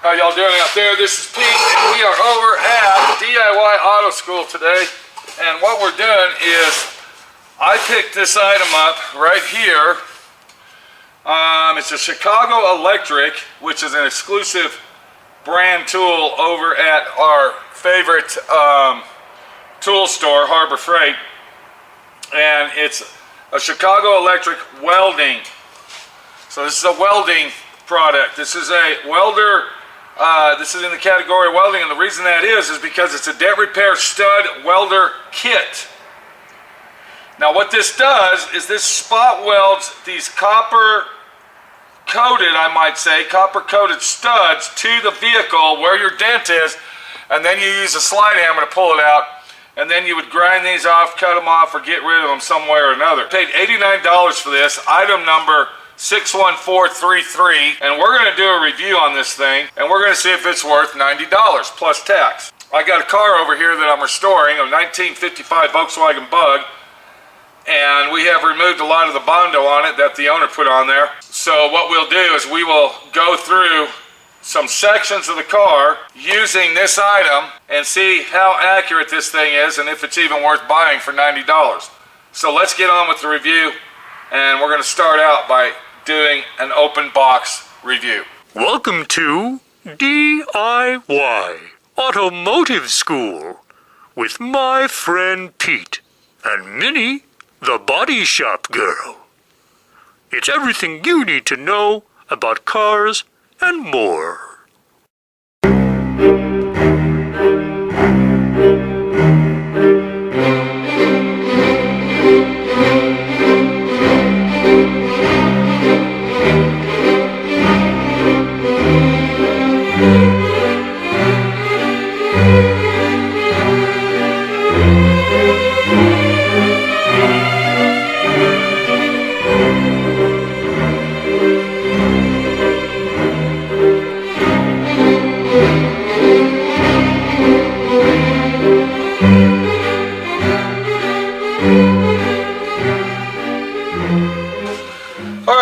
How y'all doing out there? This is Pete, and we are over at D.I.Y. Auto School today. And what we're doing is, I picked this item up right here. It's a Chicago Electric, which is an exclusive brand tool over at our favorite tool store, Harbor Freight. And it's a Chicago Electric welding. So this is a welding product. This is a welder, this is in the category of welding, and the reason that is because it's a dent repair stud welder kit. Now what this does is this spot welds these copper coated, I might say, copper coated studs to the vehicle where your dent is, and then you use a slide hammer to pull it out, and then you would grind these off, cut them off, or get rid of them some way or another. Paid $89 for this, item number 61433, and we're going to do a review on this thing, and we're going to see if it's worth $90 plus tax. I got a car over here that I'm restoring, a 1955 Volkswagen Bug, and we have removed a lot of the Bondo on it that the owner put on there. So what we'll do is we will go through some sections of the car using this item and see how accurate this thing is and if it's even worth buying for $90. So let's get on with the review, and we're going to start out by doing an open box review. Welcome to D.I.Y. Automotive School with my friend Pete and Minnie, the body shop girl. It's everything you need to know about cars and more.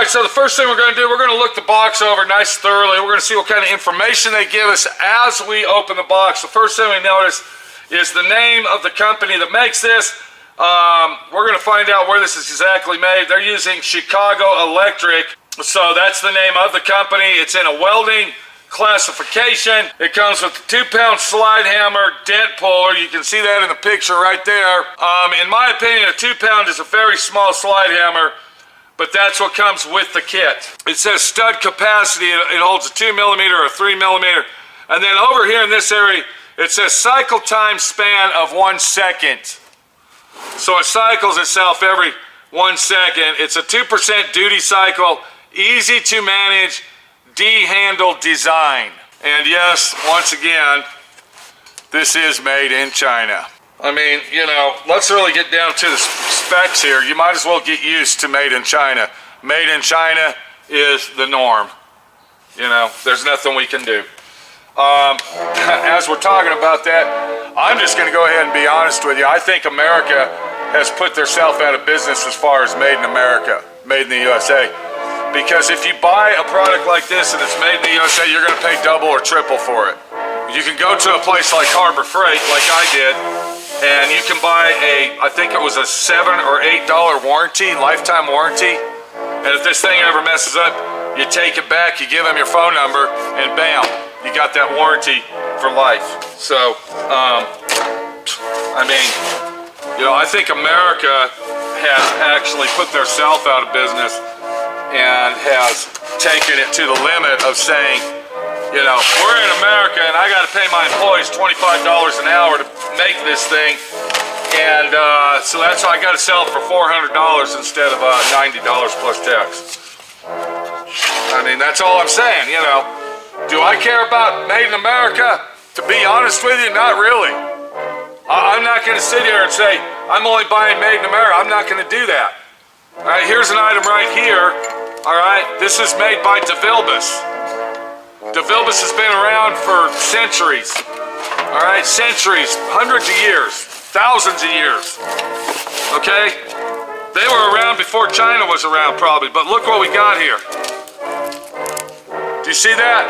So the first thing we're going to do, we're going to look the box over nice thoroughly. We're going to see what kind of information they give us as we open the box. The first thing we notice is the name of the company that makes this. We're going to find out where this is exactly made. They're using Chicago Electric, so that's the name of the company. It's in a welding classification. It comes with a 2-pound slide hammer dent puller. You can see that in the picture right there. In my opinion, a 2-pound is a very small slide hammer, but that's what comes with the kit. It says stud capacity. It holds a 2 millimeter or a 3 millimeter. And then over here in this area, it says cycle time span of 1 second. So it cycles itself every 1 second. It's a 2% duty cycle, easy to manage, D-handle design. And yes, once again, this is made in China. I mean, you know, let's really get down to the specs here. You might as well get used to made in China. Made in China is the norm. You know, there's nothing we can do. As we're talking about that, I'm just going to go ahead and be honest with you. I think America has put themselves out of business as far as made in America, made in the USA. Because if you buy a product like this and it's made in the USA, you're going to pay double or triple for it. You can go to a place like Harbor Freight, like I did, and you can buy I think it was a $7 or $8 warranty, lifetime warranty. And if this thing ever messes up, you take it back, you give them your phone number, and bam, you got that warranty for life. So, I mean, you know, I think America has actually put theirself out of business and has taken it to the limit of saying, you know, we're in America and I got to pay my employees $25 an hour to make this thing, and so that's why I got to sell it for $400 instead of $90 plus tax. I mean, that's all I'm saying, you know. Do I care about made in America? To be honest with you, not really. I'm not going to sit here and say, I'm only buying made in America. I'm not going to do that. All right, here's an item right here. All right, this is made by DeVilbiss. DeVilbiss has been around for centuries. All right, centuries, hundreds of years, thousands of years. Okay? They were around before China was around probably, but look what we got here. Do you see that?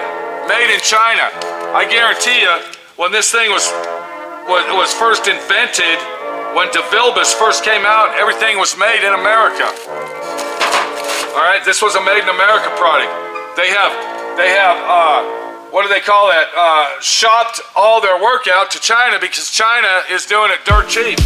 made in China. I guarantee you, when this thing was first invented, when DeVilbiss first came out, everything was made in America. All right, this was a made in America product. They have, what do they call that? Shopped all their work out to China because China is doing it dirt cheap.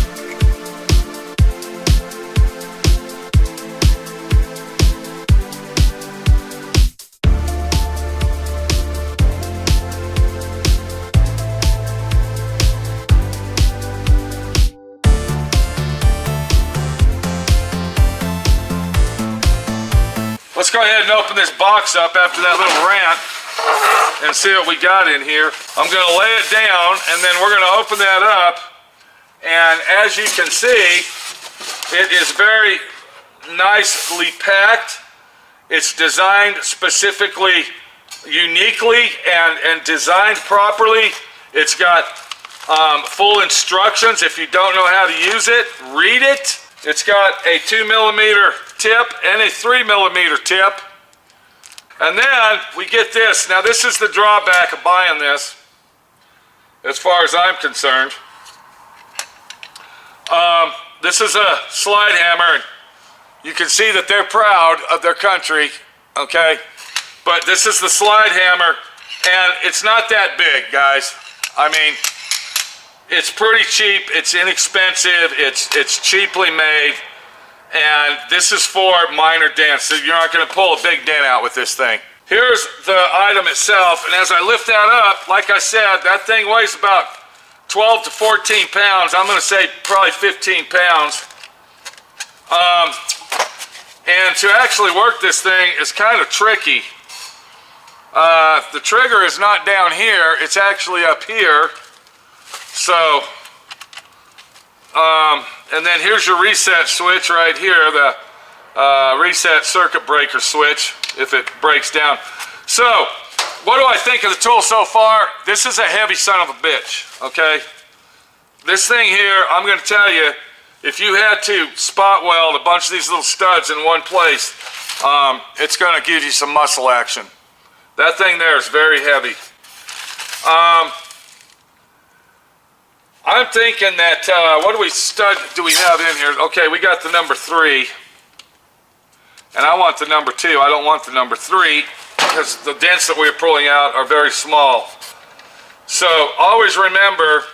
Let's go ahead and open this box up after that little rant and see what we got in here. I'm going to lay it down and then we're going to open that up. And as you can see, it is very nicely packed. It's designed specifically, uniquely, and designed properly. It's got full instructions. If you don't know how to use it, read it. It's got a 2mm tip and a 3mm tip. And then we get this. Now this is the drawback of buying this, as far as I'm concerned. This is a slide hammer, and you can see that they're proud of their country, okay? But this is the slide hammer, and it's not that big, guys. I mean, it's pretty cheap, it's inexpensive, it's cheaply made, and this is for minor dents. So you're not going to pull a big dent out with this thing. Here's the item itself, and as I lift that up, like I said, that thing weighs about 12 to 14 pounds. I'm going to say probably 15 pounds. And to actually work this thing is kind of tricky. The trigger is not down here, it's actually up here. So, and then here's your reset switch right here, the reset circuit breaker switch, if it breaks down. So, what do I think of the tool so far? This is a heavy son of a bitch, okay? This thing here, I'm going to tell you, if you had to spot weld a bunch of these little studs in one place, it's going to give you some muscle action. That thing there is very heavy. I'm thinking that, what stud do we have in here? Okay, we got the number 3. And I want the number 2. I don't want the number 3 because the dents that we're pulling out are very small. So always remember,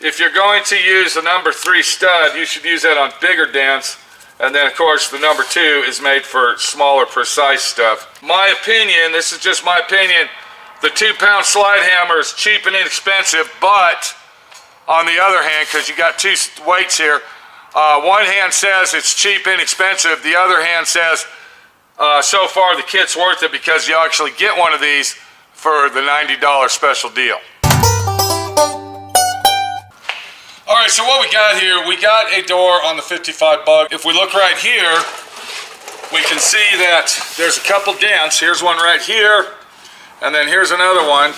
if you're going to use the number 3 stud, you should use that on bigger dents. And then of course the number 2 is made for smaller, precise stuff. My opinion, this is just my opinion, the 2-pound slide hammer is cheap and inexpensive, but on the other hand, because you got 2 weights here, one hand says it's cheap, inexpensive. The other hand says, so far the kit's worth it because you actually get one of these for the $90 special deal. All right, so what we got here, we got a door on the 55 Bug. If we look right here, we can see that there's a couple dents. Here's one right here, and then here's another one.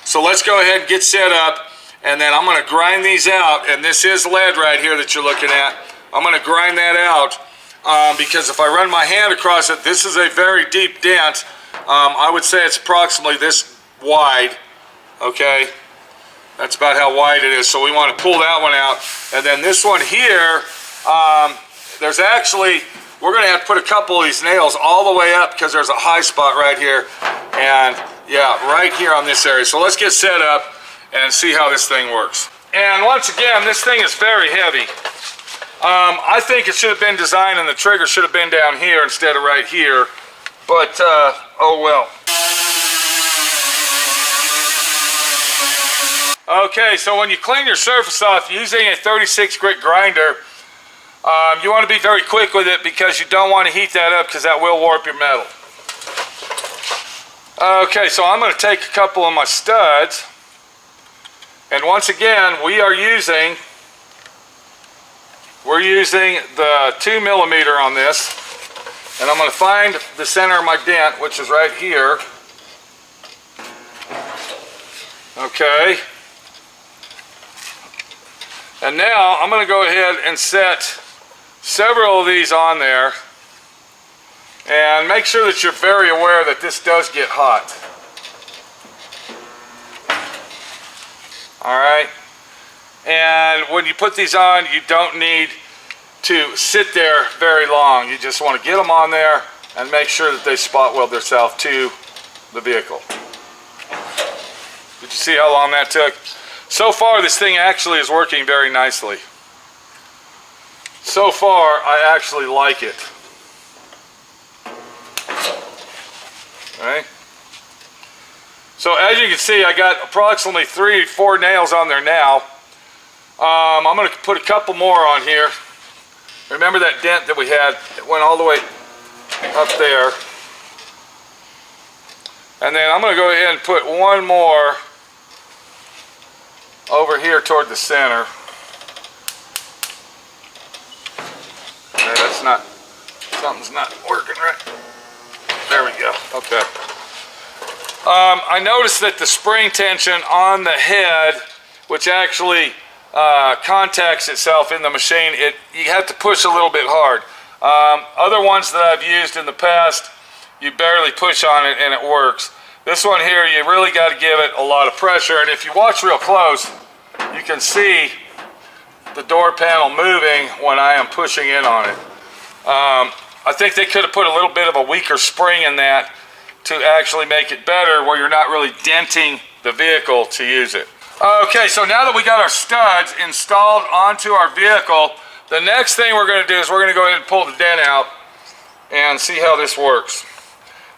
So let's go ahead and get set up. And then I'm going to grind these out, and this is lead right here that you're looking at. I'm going to grind that out because if I run my hand across it, this is a very deep dent. I would say it's approximately this wide, okay? That's about how wide it is, so we want to pull that one out. And then this one here, there's actually, we're going to have to put a couple of these nails all the way up because there's a high spot right here. And yeah, right here on this area. So let's get set up and see how this thing works. And once again, this thing is very heavy. I think it should have been designed and the trigger should have been down here instead of right here, but oh well. Okay, so when you clean your surface off using a 36 grit grinder, you want to be very quick with it because you don't want to heat that up because that will warp your metal. Okay, so I'm going to take a couple of my studs. And once again, we're using the 2mm on this, and I'm going to find the center of my dent, which is right here. Okay. And now I'm going to go ahead and set several of these on there, and make sure that you're very aware that this does get hot. All right. And when you put these on, you don't need to sit there very long. You just want to get them on there and make sure that they spot weld themselves to the vehicle. Did you see how long that took? So far, this thing actually is working very nicely. So far, I actually like it. Okay. So as you can see, I got approximately 3 or 4 nails on there now. I'm going to put a couple more on here. Remember that dent that we had? It went all the way up there. And then I'm going to go ahead and put one more over here toward the center. Okay, that's not, something's not working right. There we go. Okay. I noticed that the spring tension on the head, which actually contacts itself in the machine, you have to push a little bit hard. Other ones that I've used in the past, you barely push on it and it works. This one here, you really got to give it a lot of pressure, and if you watch real close, you can see the door panel moving when I am pushing in on it. I think they could have put a little bit of a weaker spring in that to actually make it better, where you're not really denting the vehicle to use it. Okay, so now that we got our studs installed onto our vehicle, the next thing we're going to do is we're going to go ahead and pull the dent out and see how this works.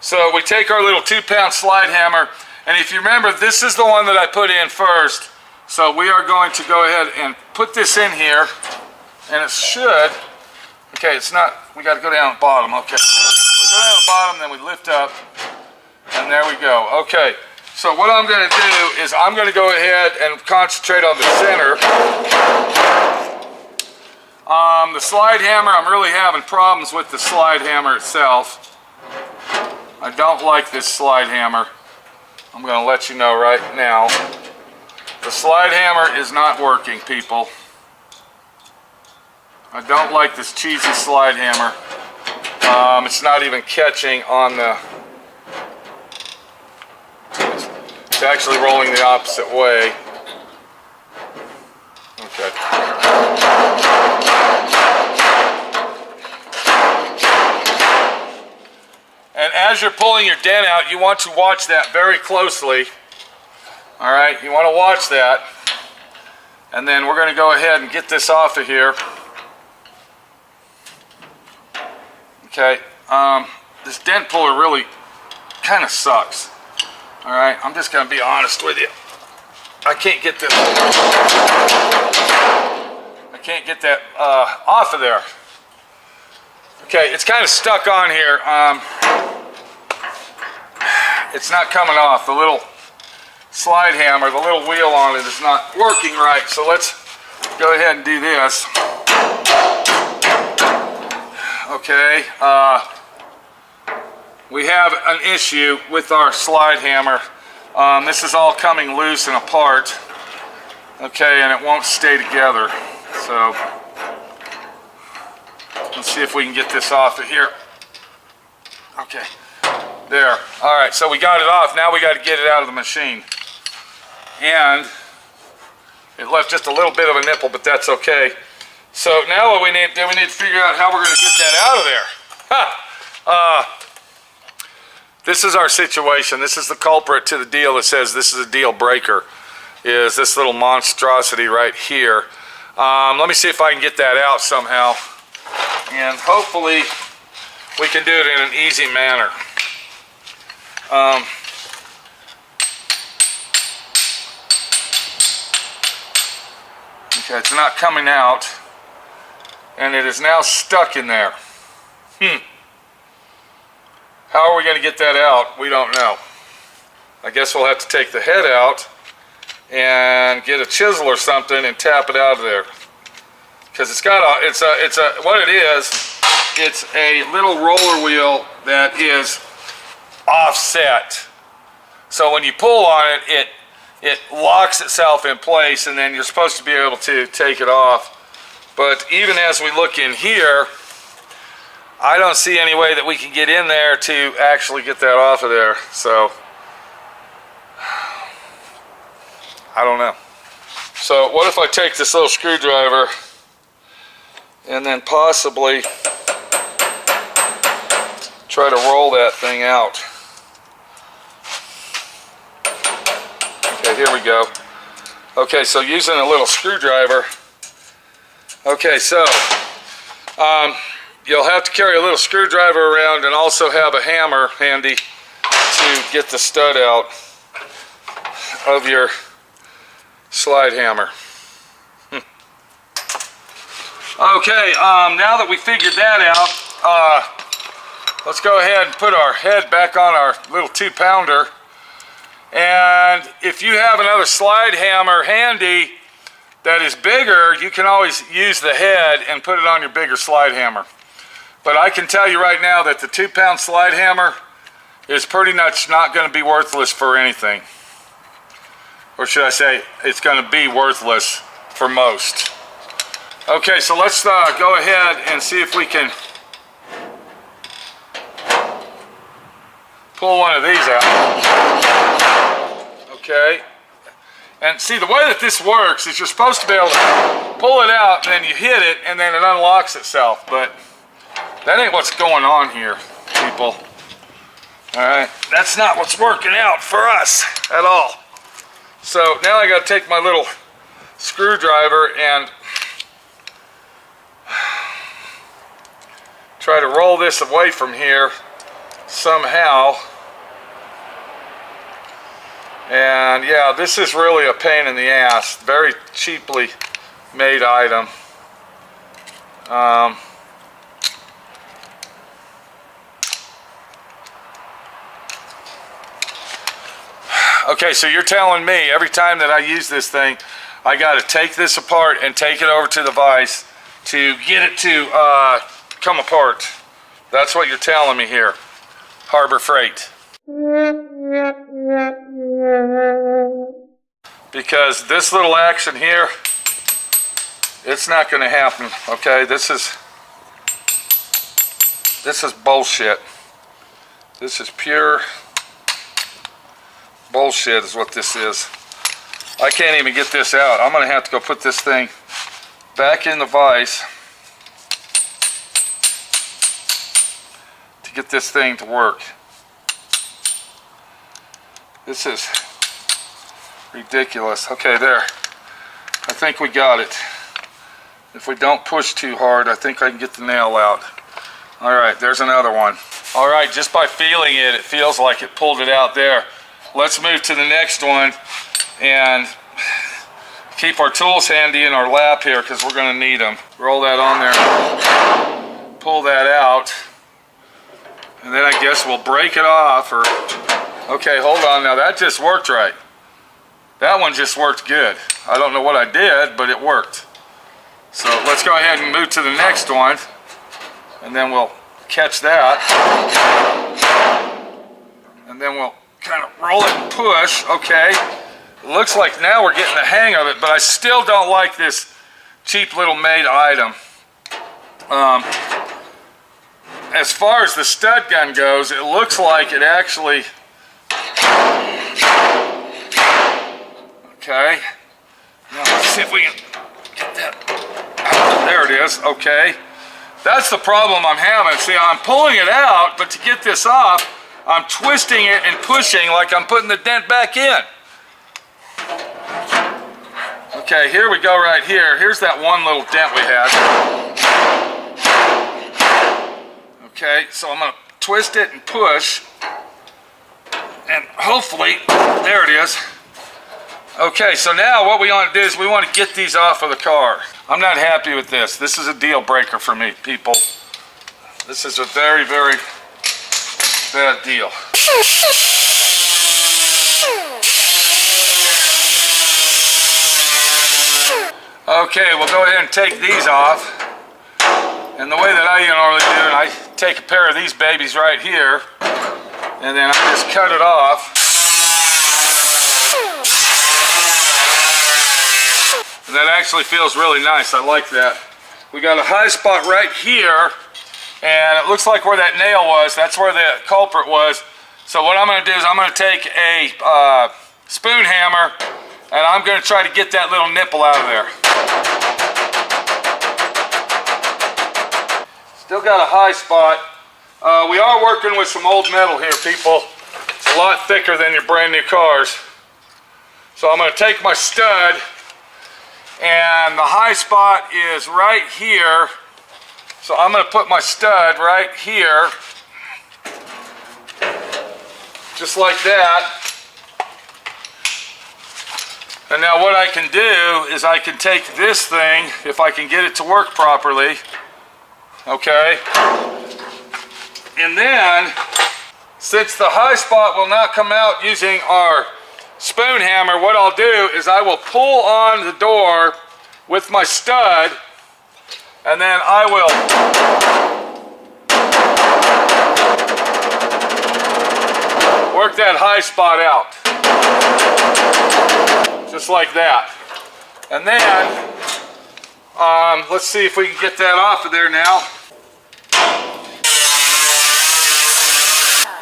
So we take our little 2-pound slide hammer, and if you remember, this is the one that I put in first. So we are going to go ahead and put this in here, and it should, okay, it's not, we got to go down the bottom, okay. We go down the bottom, then we lift up, and there we go. Okay, so what I'm going to do is I'm going to go ahead and concentrate on the center. The slide hammer, I'm really having problems with the slide hammer itself. I don't like this slide hammer. I'm going to let you know right now. The slide hammer is not working, people. I don't like this cheesy slide hammer. It's not even catching on the... It's actually rolling the opposite way. Okay. And as you're pulling your dent out, you want to watch that very closely. All right, you want to watch that. And then we're going to go ahead and get this off of here. Okay, this dent puller really kind of sucks. All right, I'm just going to be honest with you. I can't get this. I can't get that off of there. Okay, it's kind of stuck on here. It's not coming off. The little slide hammer, the little wheel on it is not working right. So let's go ahead and do this. Okay, we have an issue with our slide hammer. This is all coming loose and apart. Okay, and it won't stay together. So let's see if we can get this off of here. Okay, there. All right, so we got it off. Now we got to get it out of the machine. And it left just a little bit of a nipple, but that's okay. So now what we need to do, we need to figure out how we're going to get that out of there. Ha! This is our situation. This is the culprit to the deal that says this is a deal breaker, is this little monstrosity right here. Let me see if I can get that out somehow. And hopefully we can do it in an easy manner. Okay, it's not coming out. And it is now stuck in there. How are we going to get that out? We don't know. I guess we'll have to take the head out and get a chisel or something and tap it out of there. Because it's got what it is, it's a little roller wheel that is offset. So when you pull on it, it locks itself in place, and then you're supposed to be able to take it off. But even as we look in here, I don't see any way that we can get in there to actually get that off of there. So, I don't know. So what if I take this little screwdriver and then possibly try to roll that thing out. Okay, here we go. Okay, so using a little screwdriver. Okay, so you'll have to carry a little screwdriver around and also have a hammer handy to get the stud out of your slide hammer. Okay, now that we figured that out, let's go ahead and put our head back on our little 2-pounder. And if you have another slide hammer handy that is bigger, you can always use the head and put it on your bigger slide hammer. But I can tell you right now that the 2-pound slide hammer is pretty much not going to be worthless for anything. Or should I say, it's going to be worthless for most. Okay, so let's go ahead and see if we can pull one of these out. Okay. And see, the way that this works is you're supposed to be able to pull it out and then you hit it and then it unlocks itself. But that ain't what's going on here, people. Alright, that's not what's working out for us at all. So now I got to take my little screwdriver and try to roll this away from here somehow. And yeah, this is really a pain in the ass. Very cheaply made item. Okay, so you're telling me every time that I use this thing, I got to take this apart and take it over to the vise to get it to come apart. That's what you're telling me here, Harbor Freight. Because this little action here, it's not going to happen. Okay, this is bullshit. This is pure bullshit is what this is. I can't even get this out. I'm going to have to go put this thing back in the vise to get this thing to work. This is ridiculous. Okay, there. I think we got it. If we don't push too hard, I think I can get the nail out. Alright, there's another one. Alright, just by feeling it, it feels like it pulled it out there. Let's move to the next one and keep our tools handy in our lap here because we're going to need them. Roll that on there. Pull that out. And then I guess we'll break it off or... Okay, hold on now. That just worked right. That one just worked good. I don't know what I did, but it worked. So let's go ahead and move to the next one. And then we'll catch that. And then we'll kind of roll it and push. Okay. It looks like now we're getting the hang of it, but I still don't like this cheap little made item. As far as the stud gun goes, it looks like it actually... Okay. Now let's see if we can get that out. There it is. Okay. That's the problem I'm having. See, I'm pulling it out, but to get this off, I'm twisting it and pushing like I'm putting the dent back in. Okay, here we go right here. Here's that one little dent we had. Okay, so I'm going to twist it and push. And hopefully, there it is. Okay, so now what we want to do is we want to get these off of the car. I'm not happy with this. This is a deal breaker for me, people. This is a very, very bad deal. Okay, we'll go ahead and take these off. And the way that I normally do it, I take a pair of these babies right here, and then I just cut it off. And that actually feels really nice. I like that. We got a high spot right here, and it looks like where that nail was, that's where the culprit was. So what I'm going to do is I'm going to take a spoon hammer, and I'm going to try to get that little nipple out of there. Still got a high spot. We are working with some old metal here, people. It's a lot thicker than your brand new cars. So I'm going to take my stud, and the high spot is right here. So I'm going to put my stud right here, just like that. And now what I can do is I can take this thing, if I can get it to work properly, okay? And then, since the high spot will not come out using our spoon hammer, what I'll do is I will pull on the door with my stud, and then I will work that high spot out. Just like that. And then, let's see if we can get that off of there now.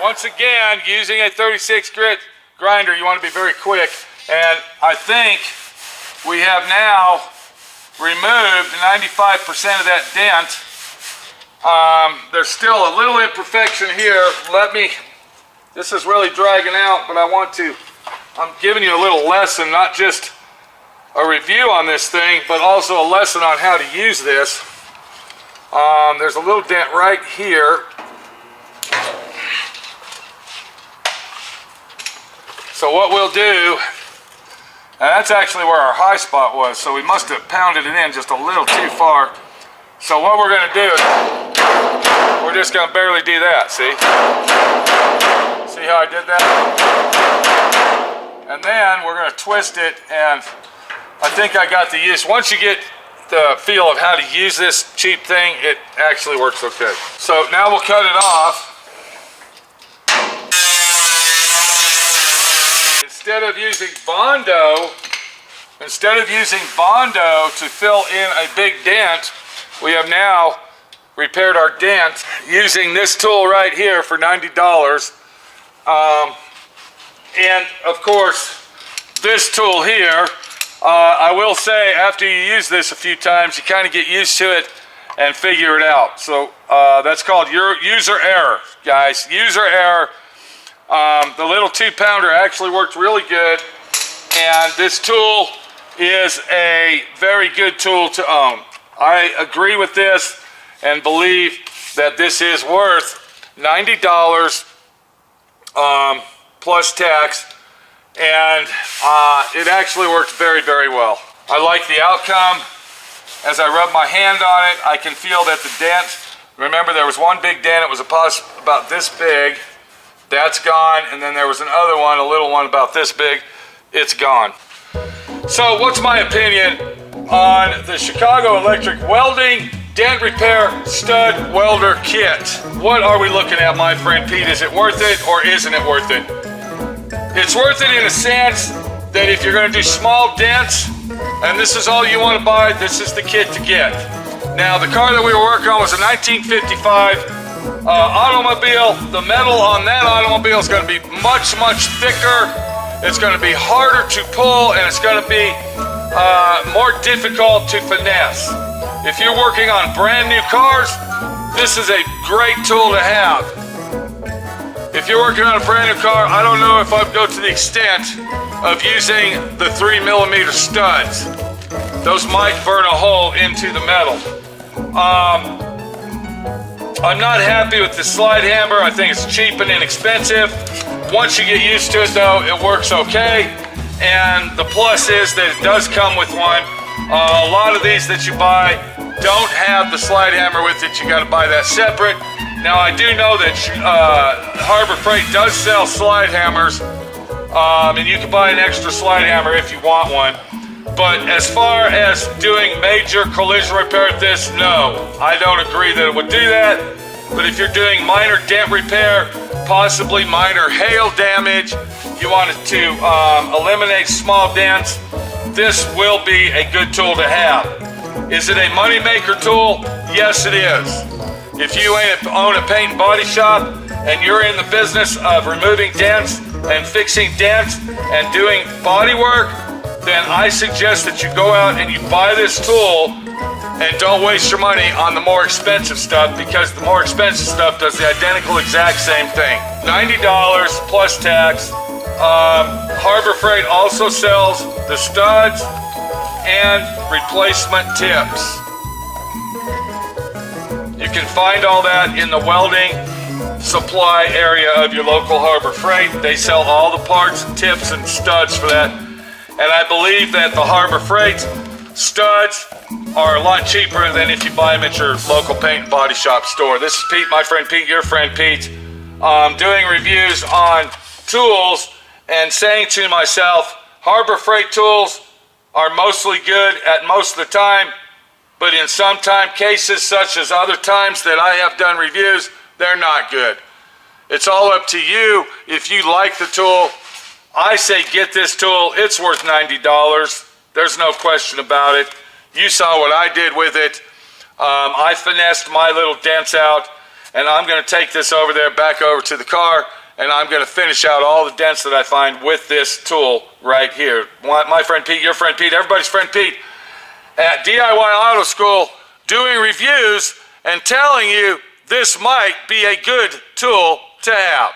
Once again, using a 36 grit grinder, you want to be very quick. And I think we have now removed 95% of that dent. There's still a little imperfection here. This is really dragging out, but I'm giving you a little lesson, not just a review on this thing, but also a lesson on how to use this. There's a little dent right here. So what we'll do, and that's actually where our high spot was, so we must have pounded it in just a little too far. So what we're going to do is, we're just going to barely do that, see? See how I did that? And then we're going to twist it, and I think I got the use. Once you get the feel of how to use this cheap thing, it actually works okay. So now we'll cut it off. Instead of using Bondo to fill in a big dent, we have now repaired our dent using this tool right here for $90. And of course, this tool here, I will say after you use this a few times, you kind of get used to it and figure it out. So that's called your user error, guys. User error. The little 2-pounder actually worked really good, and this tool is a very good tool to own. I agree with this and believe that this is worth $90 plus tax, and it actually worked very, very well. I like the outcome. As I rub my hand on it, I can feel that the dent, remember there was one big dent, it was about this big. That's gone, and then there was another one, a little one about this big. It's gone. So what's my opinion on the Chicago Electric Welding Dent Repair Stud Welder Kit? What are we looking at, my friend Pete? Is it worth it or isn't it worth it? It's worth it in a sense that if you're going to do small dents, and this is all you want to buy, this is the kit to get. Now, the car that we were working on was a 1955 automobile. The metal on that automobile is going to be much, much thicker. It's going to be harder to pull, and it's going to be more difficult to finesse. If you're working on brand new cars, this is a great tool to have. If you're working on a brand new car, I don't know if I'd go to the extent of using the 3mm studs. Those might burn a hole into the metal. I'm not happy with the slide hammer. I think it's cheap and inexpensive. Once you get used to it though, it works okay. And the plus is that it does come with one. A lot of these that you buy don't have the slide hammer with it. You got to buy that separate. Now I do know that Harbor Freight does sell slide hammers, and you can buy an extra slide hammer if you want one. But as far as doing major collision repair with this, no, I don't agree that it would do that. But if you're doing minor dent repair, possibly minor hail damage, you want to eliminate small dents, this will be a good tool to have. Is it a moneymaker tool? Yes, it is. If you own a paint and body shop and you're in the business of removing dents and fixing dents and doing body work, then I suggest that you go out and you buy this tool and don't waste your money on the more expensive stuff, because the more expensive stuff does the identical exact same thing. $90 plus tax. Harbor Freight also sells the studs and replacement tips. You can find all that in the welding supply area of your local Harbor Freight. They sell all the parts and tips and studs for that. And I believe that the Harbor Freight studs are a lot cheaper than if you buy them at your local paint and body shop store. This is Pete, my friend Pete, your friend Pete, doing reviews on tools and saying to myself, Harbor Freight tools are mostly good at most of the time, but in some cases, such as other times that I have done reviews, they're not good. It's all up to you. If you like the tool, I say get this tool. It's worth $90. There's no question about it. You saw what I did with it. I finessed my little dents out, and I'm going to take this over there, back over to the car, and I'm going to finish out all the dents that I find with this tool right here. My friend Pete, your friend Pete, everybody's friend Pete at DIY Auto School, doing reviews and telling you this might be a good tool to have.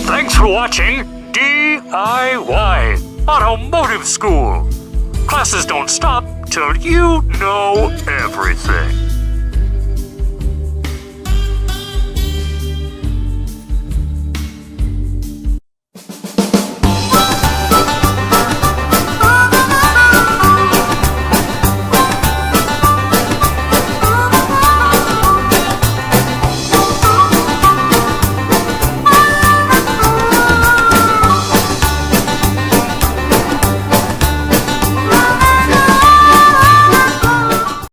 Thanks for watching D.I.Y. Automotive School. Classes don't stop till you know everything.